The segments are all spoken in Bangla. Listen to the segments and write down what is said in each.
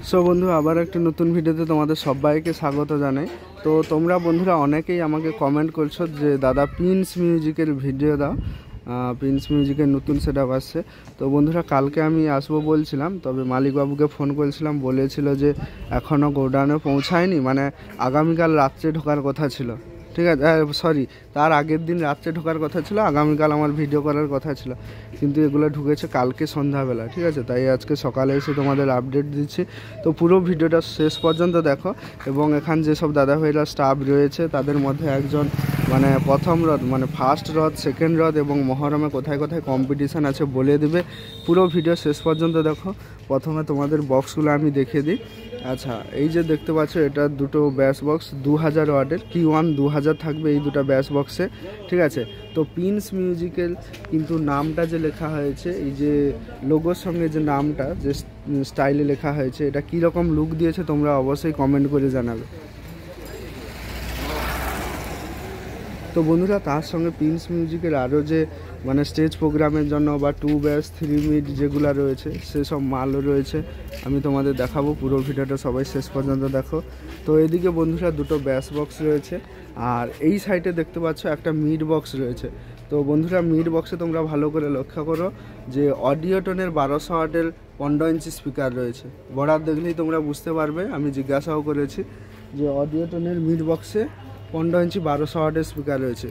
সো বন্ধু আবার একটা নতুন ভিডিওতে তোমাদের সবাইকে স্বাগত জানাই। তো তোমরা বন্ধুরা অনেকেই আমাকে কমেন্ট করছো যে দাদা প্রিন্স মিউজিকের ভিডিও দাও, প্রিন্স মিউজিকের নতুন সেটআপ আসছে। তো বন্ধুরা কালকে আমি আসবো বলছিলাম, তবে মালিকবাবুকে ফোন করেছিলাম, বলেছিল যে এখনও গোডাউনে পৌঁছায়নি, মানে আগামীকাল রাত্রে ঢোকার কথা ছিল। ঠিক আছে, সরি, তার আগের দিন রাত্রে ঢোকার কথা ছিল, আগামীকাল আমার ভিডিও করার কথা ছিল, কিন্তু এগুলো ঢুকেছে কালকে সন্ধ্যাবেলা। ঠিক আছে, তাই আজকে সকালে এসে তোমাদের আপডেট দিচ্ছি। তো পুরো ভিডিওটা শেষ পর্যন্ত দেখো, এবং এখান যেসব দাদা ভাইরা স্টাফ রয়েছে তাদের মধ্যে একজন মানে প্রথম রথ মানে ফার্স্ট রথ, সেকেন্ড রথ এবং মহরমে কোথায় কোথায় কম্পিটিশান আছে বলে দেবে। পুরো ভিডিও শেষ পর্যন্ত দেখো। প্রথমে তোমাদের বক্সগুলো আমি দেখিয়ে দিই। আচ্ছা, এই যে দেখতে পাচ্ছ এটা দুটো ব্যাস বক্স 2000 ওয়াটের, Q1 2000 থাকবে এই দুটো ব্যাস বক্সে। ঠিক আছে, তো প্রিন্স মিউজিক্যাল কিন্তু নামটা যে লেখা হয়েছে, এই যে লোগোর সঙ্গে যে নামটা যে স্টাইলে লেখা হয়েছে, এটা কীরকম লুক দিয়েছে তোমরা অবশ্যই কমেন্ট করে জানাবে। তো বন্ধুরা তার সঙ্গে প্রিন্স মিউজিকের আরও যে মানে স্টেজ প্রোগ্রামের জন্য বা 2 ব্যাস 3 মিড যেগুলো রয়েছে সেসব মালও রয়েছে, আমি তোমাদের দেখাবো। পুরো ভিডিওটা সবাই শেষ পর্যন্ত দেখো। তো এদিকে বন্ধুরা দুটো ব্যাস বক্স রয়েছে, আর এই সাইডে দেখতে পাচ্ছ একটা মিড বক্স রয়েছে। তো বন্ধুরা মিড বক্সে তোমরা ভালো করে লক্ষ্য করো যে অডিওটনের 1200 ওয়াটের 15 ইঞ্চি স্পিকার রয়েছে। বর্ডার দেখলেই তোমরা বুঝতে পারবে, আমি জিজ্ঞাসাও করেছি যে অডিওটনের মিড বক্সে 15 ইঞ্চি 1200 ওয়াটের স্পিকার রয়েছে।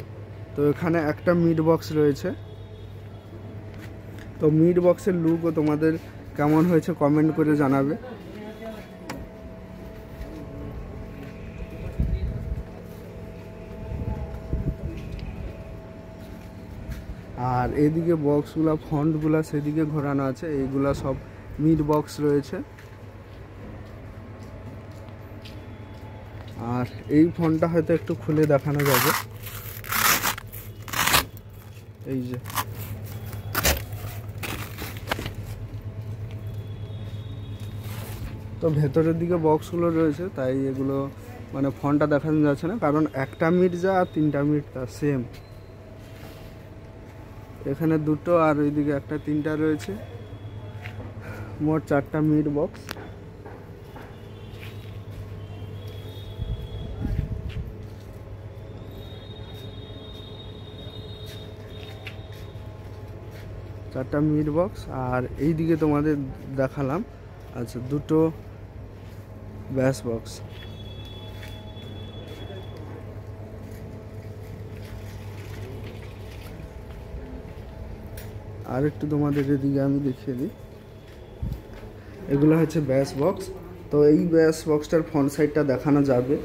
তো এখানে একটা মিড বক্স রয়েছে। তো মিড বক্সের লুকও তোমাদের কেমন হয়েছে কমেন্ট করে জানাবে। আর এদিকে বক্সগুলো ফন্টগুলো সেদিকে ঘোরানো আছে, এইগুলা সব মিড বক্স রয়েছে। আর এই ফোনটা হয়তো একটু খুলে দেখানো যাবে, এই যে তো ভেতরের দিকে বক্সগুলো রয়েছে, তাই এগুলো মানে ফোনটা দেখানো যাচ্ছে না, কারণ একটা মিড যা আর 3টা মিড তা সেম। এখানে দুটো আর ওইদিকে একটা 3টা রয়েছে, মোট 4টা মিড বক্স। চারটা মিড বক্স, আর এই দিকে তোমাদের দেখালাম আচ্ছা দুটো ব্যাস বক্স। আর একটু তোমাদের এদিকে আমি দেখিয়ে দিই, এগুলো হচ্ছে ব্যাস বক্স। তো এই ব্যাস বক্সটার ফ্রন্ট সাইডটা দেখানো যাবে।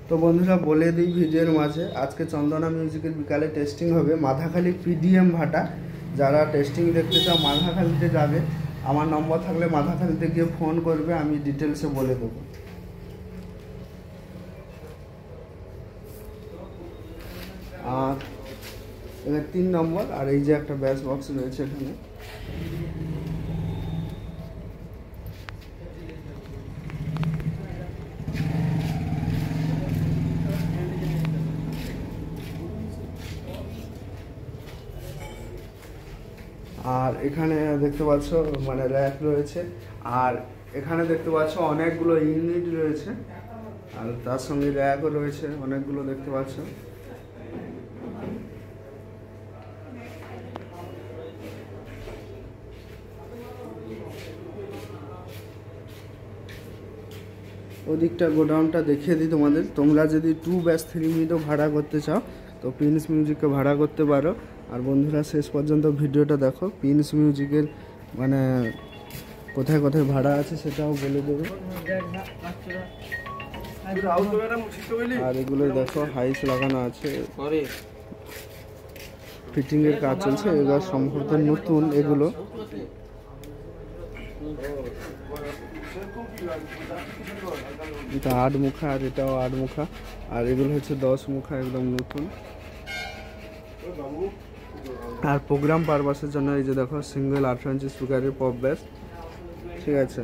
তো বন্ধুরা বলে দিই ভিডিওর মাঝে, আজকে চন্দনা মিউজিকের বিকালে টেস্টিং হবে মাথাখালি PDM ভাটা। যারা টেস্টিং দেখতে চাও মাথাখালিতে যাবে, আমার নম্বর থাকলে মাথাখালিতে গিয়ে ফোন করবে, আমি ডিটেলসে বলে দেবো। আর এবার 3 নম্বর, আর এই যে একটা ব্যাস বক্স রয়েছে এখানে। আর এখানে দেখতে পাচ্ছ মানে র্যাক রয়েছে, আর এখানে দেখতে পাচ্ছ অনেকগুলো ইউনিট রয়েছে, আর তার সঙ্গে র্যাকও রয়েছে অনেকগুলো দেখতে পাচ্ছ। ওদিকটা গোডাউনটা দেখিয়ে দিই তোমাদের। তোমরা যদি 2 ব্যাস 3 মিনিটও ভাড়া করতে চাও তো প্রিন্স মিউজিককে ভাড়া করতে পারো। আর বন্ধুরা শেষ পর্যন্ত ভিডিওটা দেখো, প্রিন্স মিউজিকের মানে কোথায় কোথায় ভাড়া আছে সেটাও বলে দেবো। আর এগুলো দেখো হাইস লাগানো আছে, ফিটিংয়ের কাজ চলছে, এগুলো সম্ভবত নতুন। এগুলো এটা 8 মুখা, আর এটাও 8 মুখা, আর এগুলো হচ্ছে 10 মুখা, একদম নতুন। আর প্রোগ্রাম পারপাসের জন্য এই যে দেখো সিঙ্গেল 18 ইঞ্চি স্পিকারের পপ ব্যাস। ঠিক আছে।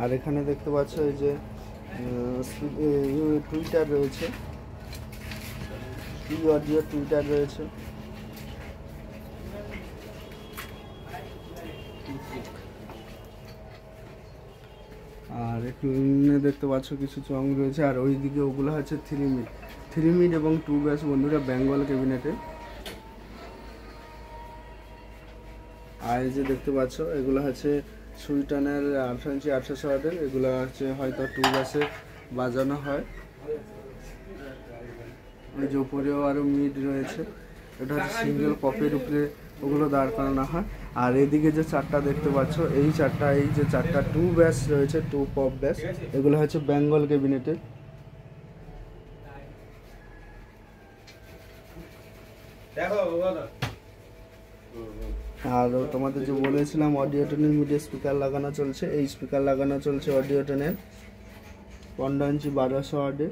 আর এখানে দেখতে পাচ্ছ এই যে টুইটার রয়েছে, অডিও টুইটার রয়েছে। আর এখানে দেখতে পাচ্ছ কিছু চং রয়েছে। আর ওইদিকে ওগুলো হচ্ছে 3 মিড এবং 2 ব্যাস বন্ধুরা বেঙ্গল ক্যাবিনেটে। আর এই যে দেখতে পাচ্ছ এগুলো হচ্ছে সুইটানের 18 ইঞ্চি 800 ওয়াটের, এগুলো হচ্ছে হয়তো 2 ব্যাসে বাজানো হয়। ওই যে উপরেও আরও মিড রয়েছে, এটা হচ্ছে সিঙ্গেল পপের উপরে ওগুলো দাঁড় করানো হয়। আর এদিকে যে চারটা দেখতে পাচ্ছ এই যে চারটা 2 ব্যাস রয়েছে, 2 পপ ব্যাস, এগুলো হচ্ছে বেঙ্গল ক্যাবিনেটে। আর তোমাদের যে বলেছিলাম অডিওটনের মিডিয়া স্পিকার লাগানো চলছে, এই স্পিকার লাগানো চলছে অডিওটনের 15 ইঞ্চি 1200 ওয়াটে।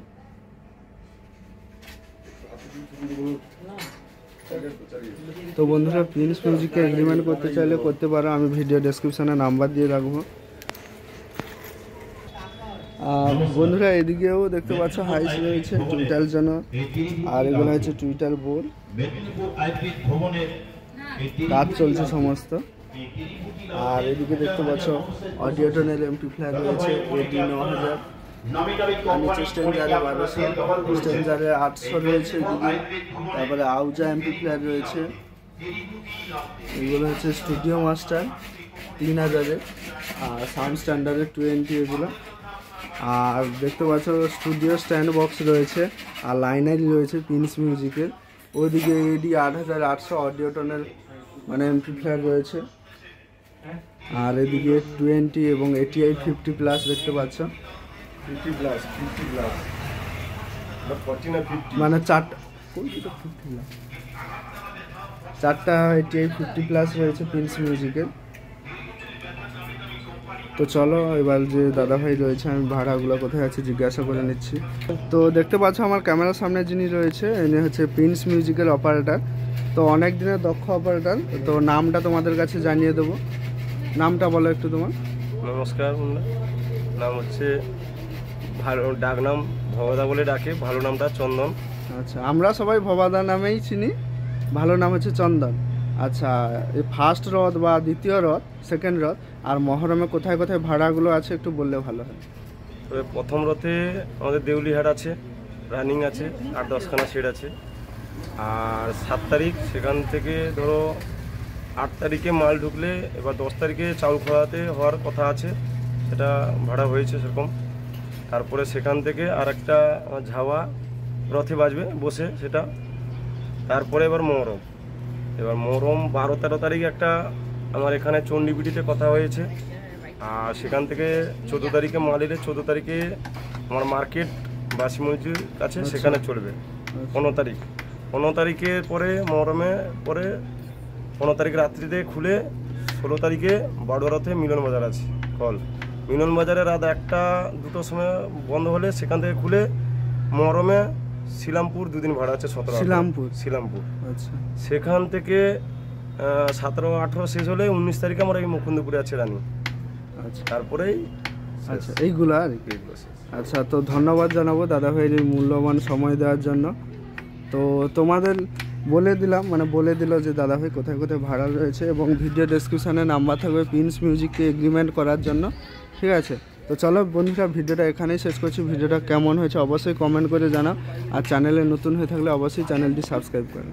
তো বন্ধুরা প্রিন্স মিউজিকে এগ্রিমেন্ট করতে চাইলে করতে পারো, আমি ভিডিও ডেসক্রিপশনে নাম্বার দিয়ে রাখবো। আর বন্ধুরা এদিকেও দেখতে পাচ্ছ হাইস রয়েছে টুইটার জন্য, আর এগুলো হচ্ছে টুইটার বোর্ড, কাজ চলছে সমস্ত। আর এদিকে দেখতে পাচ্ছ অডিওটনের এমপ্লিফায়ার রয়েছে AD 9000, আর নিচে স্ট্যান্ডারে 1200, স্ট্যান্ডারে 800 রয়েছে এদিকে। তারপরে আউজা এমপ্লিফায়ার রয়েছে, এগুলো হচ্ছে স্টুডিও মাস্টার 3000-এর, আর সাউন্ড স্ট্যান্ডার্ডে 20 এগুলো। আর দেখতে পাচ্ছ স্টুডিও স্ট্যান্ড বক্স রয়েছে, আর লাইনারি রয়েছে প্রিন্স মিউজিকের। ওইদিকে AD 8800 অডিওটনের মানে এমপ্লিফায়ার রয়েছে। আর এদিকে 20 এবং ATI 50+ দেখতে পাচ্ছ, 50+, মানে চারটা ATI 50+ রয়েছে প্রিন্স মিউজিকের। তো চলো এবার যে দাদাভাই রয়েছে আমি ভাড়াগুলো কোথায় আছে জিজ্ঞাসা করে নিচ্ছি। তো দেখতে পাচ্ছ আমার ক্যামেরার সামনে যিনি রয়েছে ইনি হচ্ছে প্রিন্স মিউজিকের অপারেটর। তো অনেক দিনের দক্ষ অপারেটর। তো নামটা তোমাদের কাছে জানিয়ে দেবো, নামটা বলো একটু তোমার। নমস্কার, নাম হচ্ছে ভালো, ডাক নাম ভবদা বলে ডাকে, ভালো নামটা চন্দন। আচ্ছা, আমরা সবাই ভবাদা নামেই চিনি, ভালো নাম হচ্ছে চন্দন। আচ্ছা, এই ফার্স্ট রথ বা দ্বিতীয় রথ, সেকেন্ড রথ আর মহরমে কোথায় কোথায় ভাড়াগুলো আছে একটু বললে ভালো হয়। তবে প্রথম রথে আমাদের দেউলিহাট আছে, রানিং আছে, 8-10খানা সেট আছে। আর 7 তারিখ সেখান থেকে ধরো 8 তারিখে মাল ঢুকলে এবার 10 তারিখে চাউল খোলাতে হওয়ার কথা আছে, সেটা ভাড়া হয়েছে সেরকম। তারপরে সেখান থেকে আর একটা ঝাওয়া রথে বাজবে বসে সেটা। তারপরে এবার মহরম, 12-13 তারিখে একটা আমার এখানে চণ্ডীপিটিতে কথা হয়েছে। আর সেখান থেকে 14 তারিখে মাল এলে 14 তারিখে আমার মার্কেট বাসি মসজিদের কাছে সেখানে চলবে। 15 তারিখে পরে মহরমে পরে 15 তারিখ রাত্রিতে খুলে 16 তারিখে বারোয়া রথে মিলন বাজার আছে কল। মিলন বাজারে রাত 1-2টোর সময় বন্ধ হলে সেখান থেকে খুলে মহরমে শিলামপুর 2 দিন ভাড়া আছে, 17 শিলামপুর। আচ্ছা, সেখান থেকে 17-18 শেষ হলে 19 তারিখে আমরা এই মুকুন্দপুরে আছে রানি। আচ্ছা, তারপরেই আচ্ছা এইগুলো আর কি। আচ্ছা, তো ধন্যবাদ জানাবো দাদা ভাইয়ের এই মূল্যবান সময় দেওয়ার জন্য। তো তোমাদের বলে দিল যে দাদা ভাই কোথায় কোথায় ভাড়া রয়েছে, এবং ভিডিও ডেসক্রিপশানে নাম্বার থাকবে প্রিন্স মিউজিককে এগ্রিমেন্ট করার জন্য। ঠিক আছে, তো চলো বন্ধুরা ভিডিওটা এখানেই শেষ করছি। ভিডিওটা কেমন হয়েছে অবশ্যই কমেন্ট করে জানাও, আর চ্যানেলে নতুন হয়ে থাকলে অবশ্যই চ্যানেলটি সাবস্ক্রাইব করো।